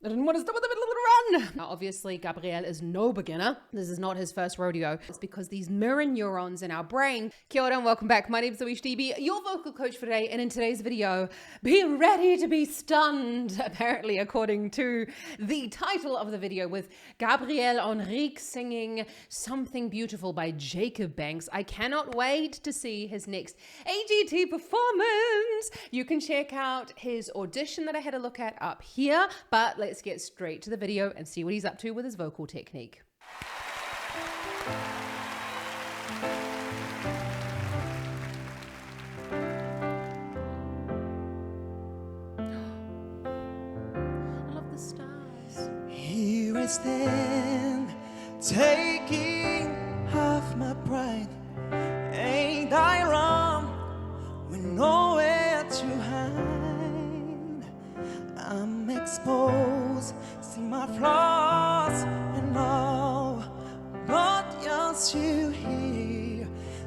I didn't want to stop at the middle of the run. Now, obviously, Gabriel is no beginner. This is not his first rodeo. It's because these mirror neurons in our brain. Kia ora and welcome back. My name is ZoeStibi, your vocal coach for today. And in today's video, be ready to be stunned, apparently, according to the title of the video, with Gabriel Henrique singing Something Beautiful by Jacob Banks. I cannot wait to see his next AGT performance. You can check out his audition that I had a look at up here, but let's get straight to the video and see what he's up to with his vocal technique. I love the stars. Here I stand, taking half my pride. Ain't I wrong? With nowhere to hide. I'm exposed, see my flaws and all, but just you here,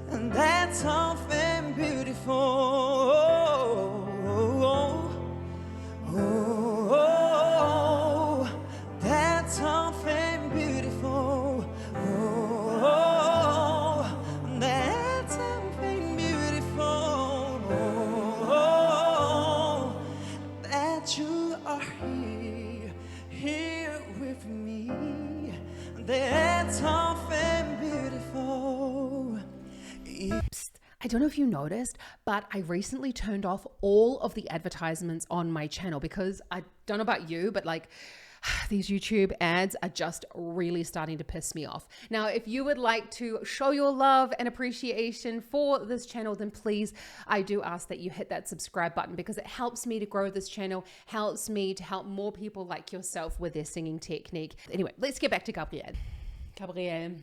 and that's something beautiful. That's something beautiful. That's something beautiful. That you are here with me. That's something beautiful. I don't know if you noticed, but I recently turned off all of the advertisements on my channel because I don't know about you, but like these YouTube ads are just really starting to piss me off. Now, if you would like to show your love and appreciation for this channel, then please, I do ask that you hit that subscribe button because it helps me to grow this channel, helps me to help more people like yourself with their singing technique. Anyway, let's get back to Gabriel. Gabriel.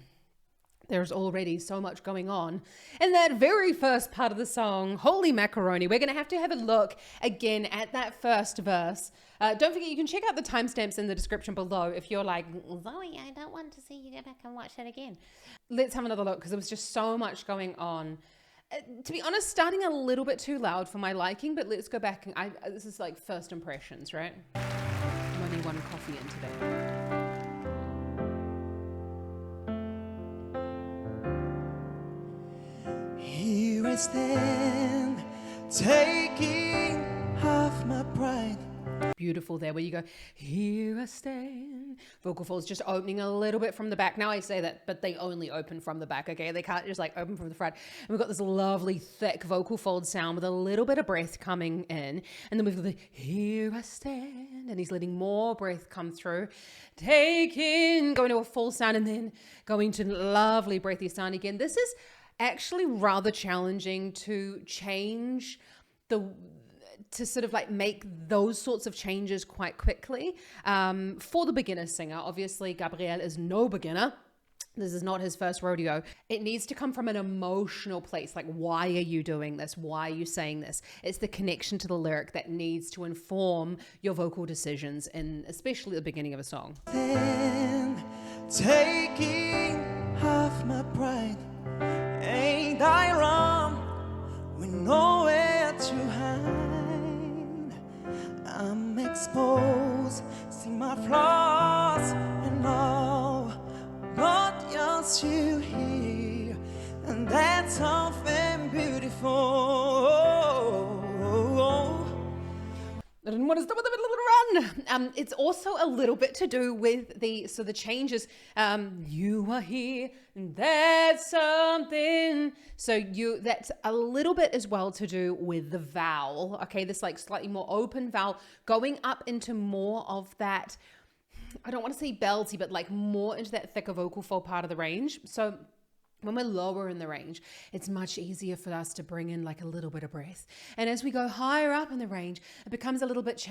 There's already so much going on in that very first part of the song. Holy macaroni. We're going to have a look again at that first verse. Don't forget, you can check out the timestamps in the description below if you're like, Zoe, I don't want to see you go back and watch that again. Let's have another look because there was just so much going on. To be honest, starting a little bit too loud for my liking, but let's go back. And this is like first impressions, right? I'm only one coffee in today. Here I stand, taking half my pride. Beautiful there where you go, here I stand. Vocal folds just opening a little bit from the back. Now I say that, but they only open from the back, okay? They can't just like open from the front. And we've got this lovely thick vocal fold sound with a little bit of breath coming in. And then we've got the here I stand. And he's letting more breath come through. Taking, going to a full sound and then going to lovely breathy sound again. This is actually rather challenging to change to sort of like make those sorts of changes quite quickly for the beginner singer. Obviously, Gabriel is no beginner. This is not his first rodeo. It needs to come from an emotional place. Like, why are you doing this? Why are you saying this? It's the connection to the lyric that needs to inform your vocal decisions, and especially the beginning of a song. Then, taking half my pride. Ain't I wrong? With nowhere to hide. I'm exposed, see my flaws and all, but just you here, and that's something beautiful. I didn't want to stop at the middle of the run. It's also a little bit to do with the changes. You are here, and that's something. So that's a little bit as well to do with the vowel. Okay, this like slightly more open vowel going up into more of that, I don't want to say belty, but like more into that thicker vocal fold part of the range. So when we're lower in the range, it's much easier for us to bring in like a little bit of breath. And as we go higher up in the range, it becomes a little bit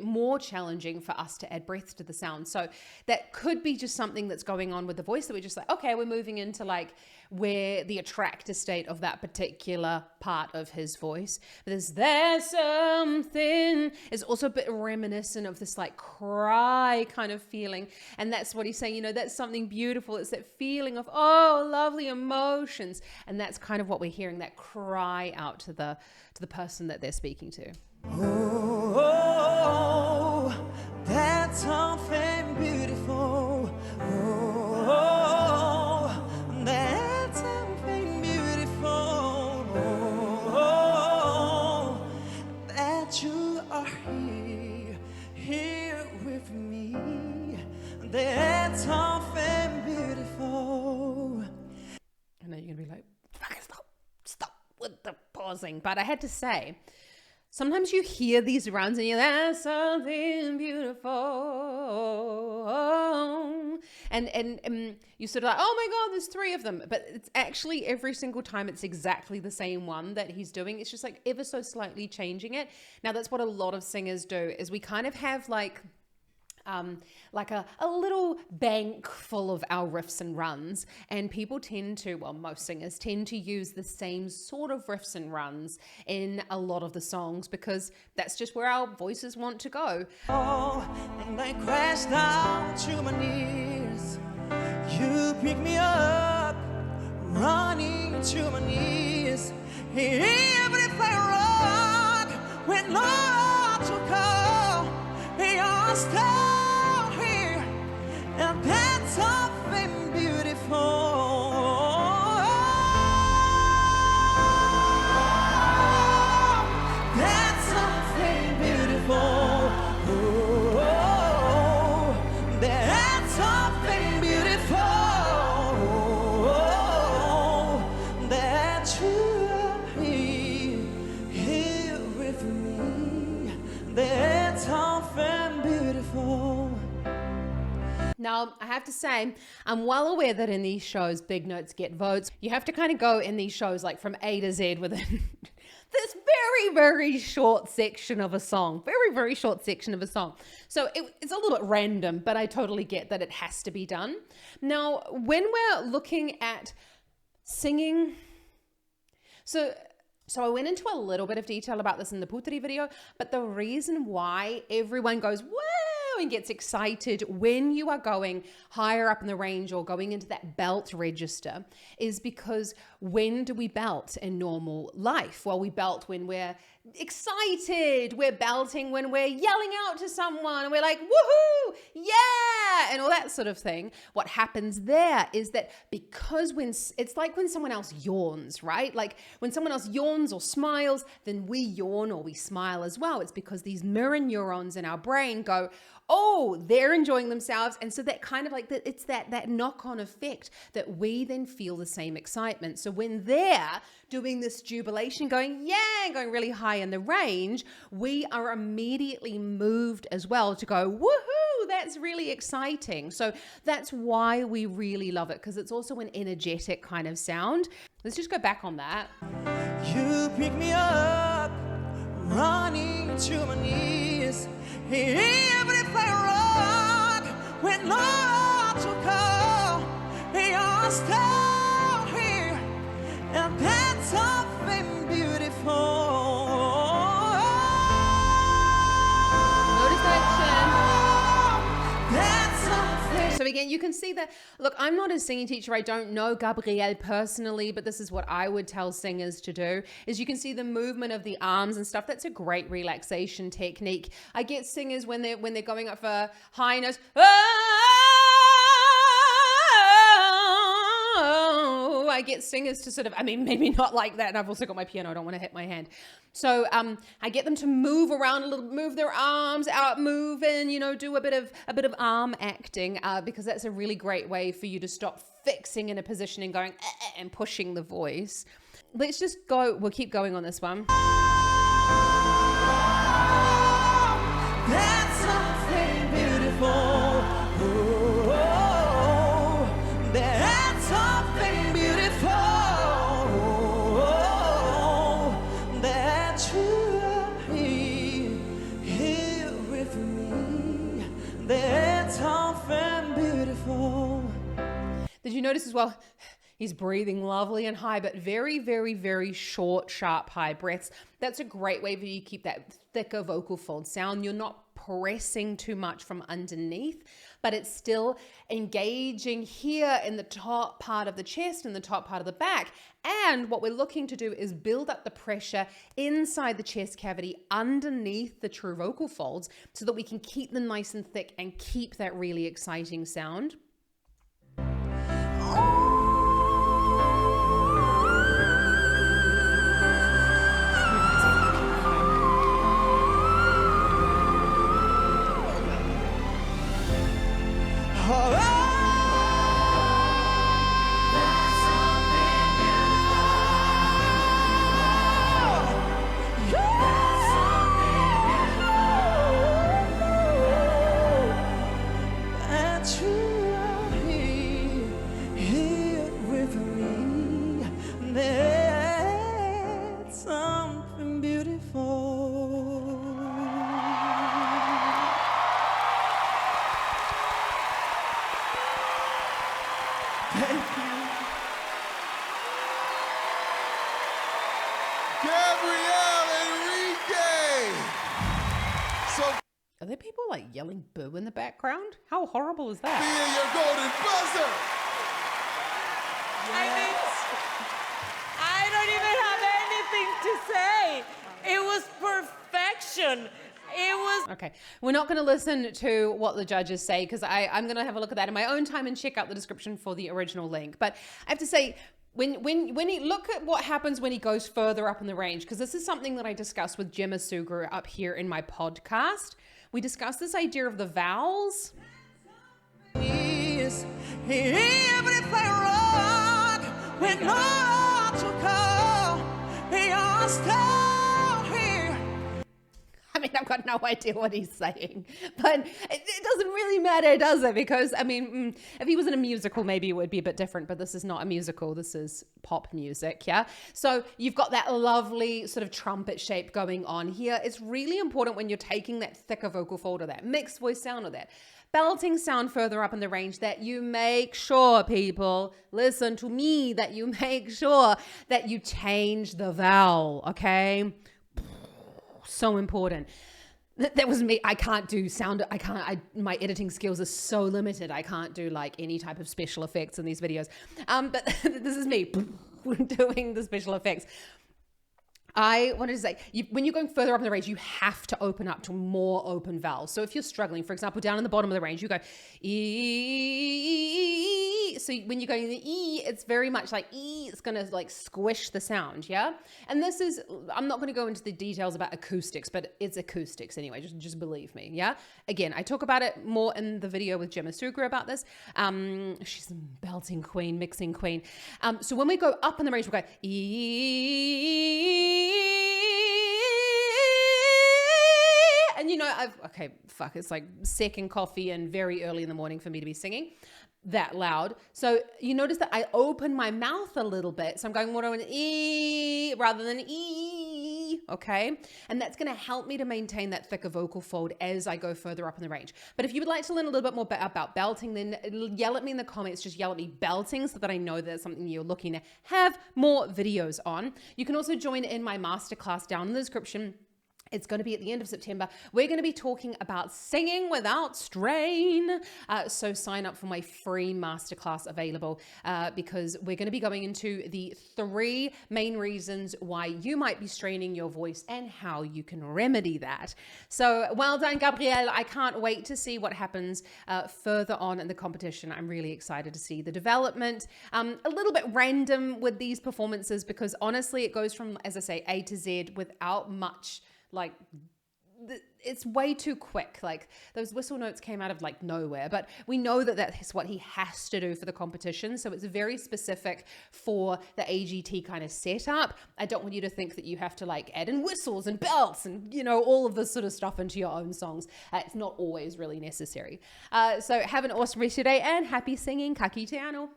more challenging for us to add breath to the sound. So that could be just something that's going on with the voice that we're just like, okay, we're moving into like where the attractor state of that particular part of his voice. But there's something is also a bit reminiscent of this like cry kind of feeling. And that's what he's saying, you know, that's something beautiful. It's that feeling of, oh, lovely emotions. And that's kind of what we're hearing, that cry out to the person that they're speaking to. Oh, that's all. you are here, here with me. That's something beautiful. I know you're gonna be like, fucking stop with the pausing. But I had to say, sometimes you hear these rounds and you're like, that's something beautiful. And you sort of like, oh my God, there's 3 of them. But it's actually every single time it's exactly the same one that he's doing. It's just like ever so slightly changing it. Now that's what a lot of singers do, is we kind of have like a little bank full of our riffs and runs, and people tend to, well, most singers tend to use the same sort of riffs and runs in a lot of the songs because that's just where our voices want to go. Oh, and I crashed down to my knees. You pick me up, running to my knees. Even if I run with no to call, you're still here, and that's something beautiful. That's something beautiful. That's something beautiful. That you are here with me. That's something beautiful. Now, I have to say, I'm well aware that in these shows, big notes get votes. You have to kind of go in these shows like from A to Z within this very, very short section of a song. Very, very short section of a song. So it's a little bit random, but I totally get that it has to be done. Now, when we're looking at singing, so I went into a little bit of detail about this in the Putri video, but the reason why everyone goes, wow, and gets excited when you are going higher up in the range or going into that belt register is because when do we belt in normal life? Well, we belt when we're excited, we're belting when we're yelling out to someone and we're like, woohoo, yeah, and all that sort of thing. What happens there is that because it's like when someone else yawns, right? Like when someone else yawns or smiles, then we yawn or we smile as well. It's because these mirror neurons in our brain go, oh, they're enjoying themselves. And so that kind of like that, it's that knock-on effect that we then feel the same excitement. So when they're doing this jubilation, going, yeah, going really high in the range, we are immediately moved as well to go, woohoo, that's really exciting. So that's why we really love it, because it's also an energetic kind of sound. Let's just go back on that. You pick me up, running to my knees. Even if I run with no to call, you're still here, and that's something beautiful. Notice that chin. That's something. So again, you can see that, look, I'm not a singing teacher. I don't know Gabriel personally, but this is what I would tell singers to do, is you can see the movement of the arms and stuff. That's a great relaxation technique. I get singers when they're going up for high notes, oh, I get singers to sort of, I mean, maybe not like that. And I've also got my piano. I don't want to hit my hand. So I get them to move around a little, move their arms out, move in, you know, do a bit of arm acting, because that's a really great way for you to stop fixing in a position and going and pushing the voice. Let's just go. We'll keep going on this one. That's something beautiful. That's something beautiful. That you are here with me. That's something beautiful. Did you notice as well? He's breathing lovely and high, but very, very, very short, sharp, high breaths. That's a great way for you to keep that thicker vocal fold sound. You're not pressing too much from underneath, but it's still engaging here in the top part of the chest and the top part of the back. And what we're looking to do is build up the pressure inside the chest cavity underneath the true vocal folds so that we can keep them nice and thick and keep that really exciting sound. Are there people like yelling boo in the background? How horrible is that? Be in your golden buzzer. I mean, I don't even have anything to say. It was perfection. It was. Okay, we're not going to listen to what the judges say because I'm going to have a look at that in my own time and check out the description for the original link. But I have to say, when he look at what happens when he goes further up in the range, because this is something that I discussed with Gemma Sugru up here in my podcast. We discussed this idea of the vowels. Is everything wrong when not to call? You're still here. I mean, I've got no idea what he's saying, but it doesn't really matter, does it? Because, I mean, if he was in a musical, maybe it would be a bit different, but this is not a musical. This is pop music, yeah? So you've got that lovely sort of trumpet shape going on here. It's really important when you're taking that thicker vocal fold or that mixed voice sound or that belting sound further up in the range that you make sure, people, listen to me, that you make sure that you change the vowel, okay? So important. That was me. I can't do sound. My editing skills are so limited. I can't do like any type of special effects in these videos. But this is me doing the special effects. I wanted to say, when you're going further up in the range, you have to open up to more open vowels. So if you're struggling, for example, down in the bottom of the range, you go E. So when you're going the E, it's very much like E. It's going to like squish the sound, yeah? And this is, I'm not going to go into the details about acoustics, but it's acoustics anyway. Just believe me, yeah? Again, I talk about it more in the video with Gemma Sugru about this. She's a belting queen, mixing queen. So when we go up in the range, we go E. And you know, it's like second coffee and very early in the morning for me to be singing that loud. So you notice that I open my mouth a little bit. So I'm going more to an E rather than E, okay? And that's gonna help me to maintain that thicker vocal fold as I go further up in the range. But if you would like to learn a little bit more about belting, then yell at me in the comments, just yell at me belting so that I know that it's something you're looking to have more videos on. You can also join in my masterclass down in the description. It's going to be at the end of September. We're going to be talking about singing without strain. So sign up for my free masterclass available because we're going to be going into the 3 main reasons why you might be straining your voice and how you can remedy that. So well done, Gabriel. I can't wait to see what happens further on in the competition. I'm really excited to see the development. A little bit random with these performances because honestly, it goes from, as I say, A to Z without much like it's way too quick. Like those whistle notes came out of like nowhere, but we know that that's what he has to do for the competition. So it's very specific for the AGT kind of setup. I don't want you to think that you have to like add in whistles and belts and, you know, all of this sort of stuff into your own songs. It's not always really necessary. So have an awesome rest of your day and happy singing. Ka kite anō.